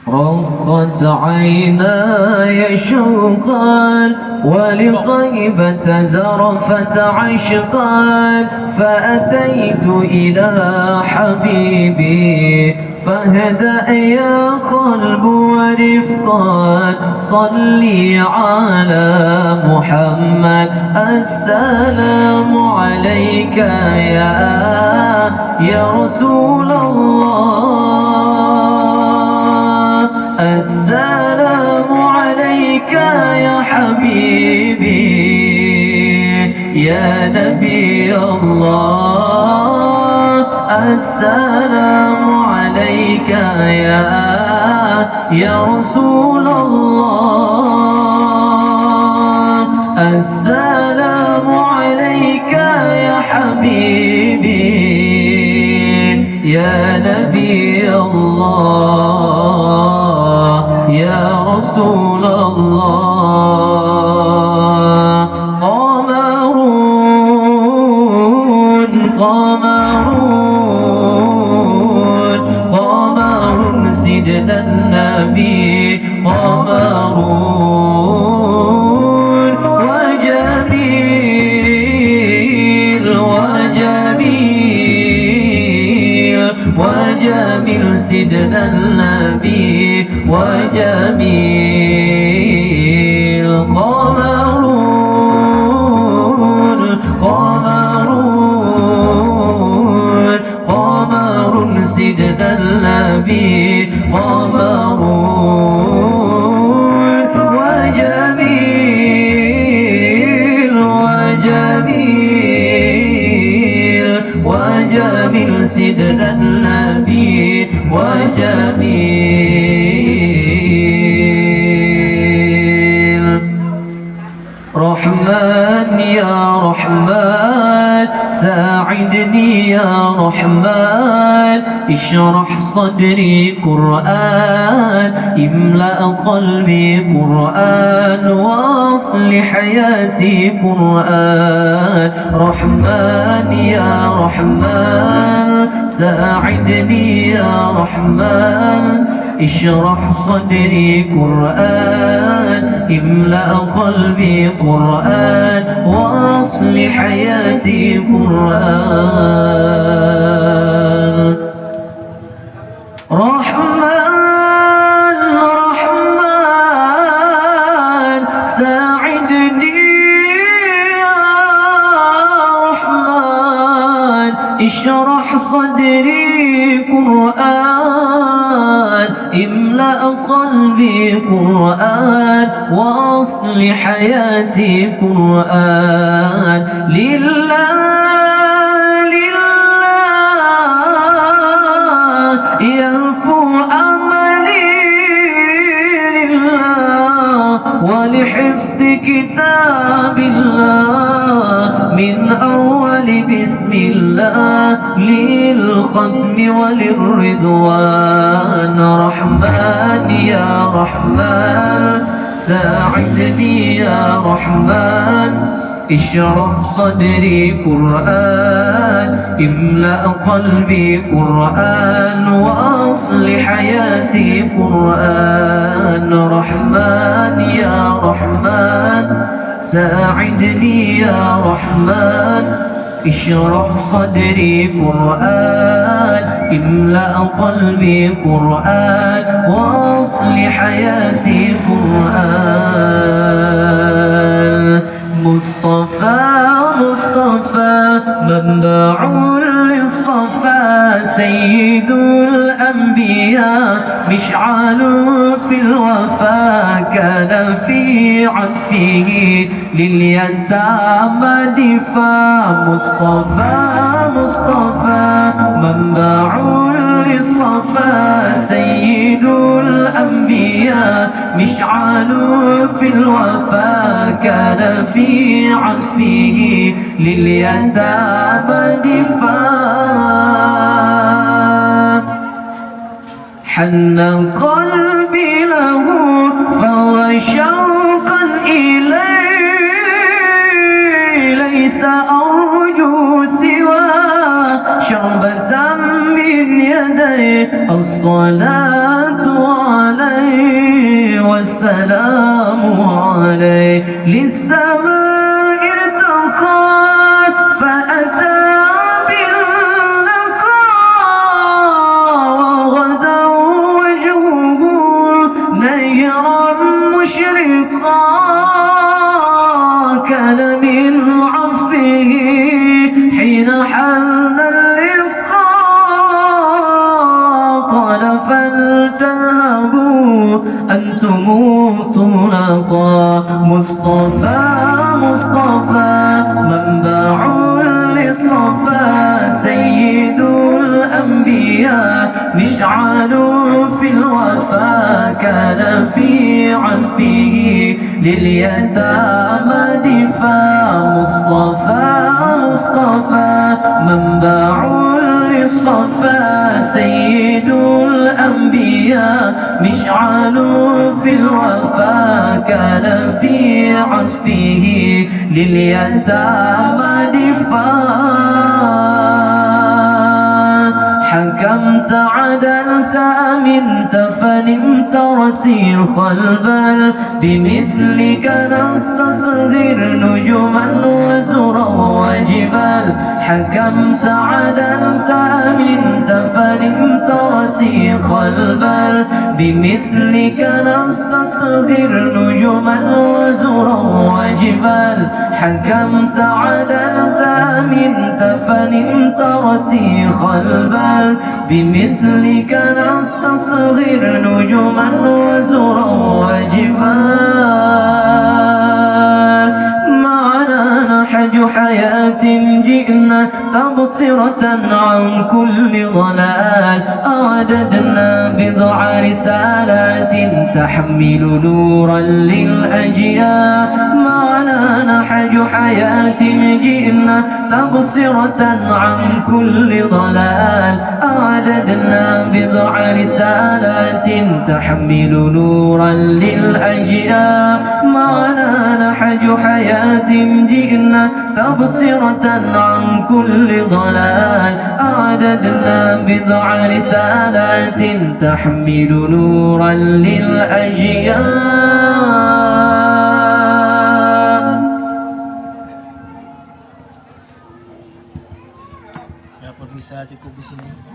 رقت عيناي شوقا ولطيبة زرفت عشقا فأتيت إلى حبيبي فاهدأ يا قلب ورفقا صلي على محمد السلام عليك يا رسول الله السلام عليك يا حبيبي يا نبي الله السلام عليك يا رسول الله السلام عليك يا حبيبي يا نبي الله يا رسول الله قمر سيدنا النبي قمر وجميل سيدنا النبي وجميل قمر سيدنا النبي قمر وجميل سيدنا النبي وجميل رحمن يا رحمن ساعدني يا رحمن اشرح صدري قرآن املأ قلبي قرآن واصل حياتي قرآن رحمن يا رحمن ساعدني يا رحمن اشرح صدري قرآن املأ قلبي قرآن واصل حياتي قرآن رحمن ساعدني يا رحمن اشرح صدري قرآن املأ قلبي قرآن واصل حياتي قرآن لله ينفو أملي لله ولحفظ كتاب الله من أول بسم الله للختم وللرضوان رحمن يا رحمن ساعدني يا رحمن اشرح صدري قرآن املأ قلبي قرآن واصل حياتي قرآن رحمن يا رحمن ساعدني يا رحمن اشرح صدري قرآن املأ قلبي قرآن واصل حياتي قرآن مصطفى منبع للصفا سيد الأنبياء مشعل في الوفا كان في عطفه لليتامى دفاع مصطفى منبع للصفا سيد الأنبياء مشعل في الوفا كان في عطفه لليتامى دفاع حن قلبي له فهو شوقا إليه ليس أرجو سوى شربة من من يديه الصلاة عليه والسلام عليه للسماء ارتقى فأتى باللقاء وغدا وجهه نيرا مشرقا كان من عطفه حين حل اللقاء قال فلتذهبوا أنتم طلقا مصطفى مصطفى منبع للصفا سيد الأنبياء مشعل في الوفا كان في عرفه لليتامى دفاع مصطفى مصطفى منبع للصفا سيد الأنبياء مشعل في الوفا كان في عطفه لليتامى دفاع حكمت عدلت أمنت فنمت رسيخ البال بمثلك نستصغر نجما وزرا وجبال حكمت عدلت أمنت فنمت رسيخ البال بمثلك نستصغر نجما وزرا وجبال حكمت عدلت أمنت فنمت رسيخ البال بمثلك نستصغر نجما وزرا وجبال معنا نحج حياة جئنا تبصرة عن كل ضلال أعددنا بضع رسالات تحمل نورا للأجيال معنا نحج حياة جئنا تبصرة عن كل ضلال أعددنا بضع رسالات تحمل نورا للأجيال معنا نحج حياة جئنا تبصرة عن كل ضلال أعددنا بضع رسالات تحمل نورا للأجيال. Ya, bisa cukup di sini.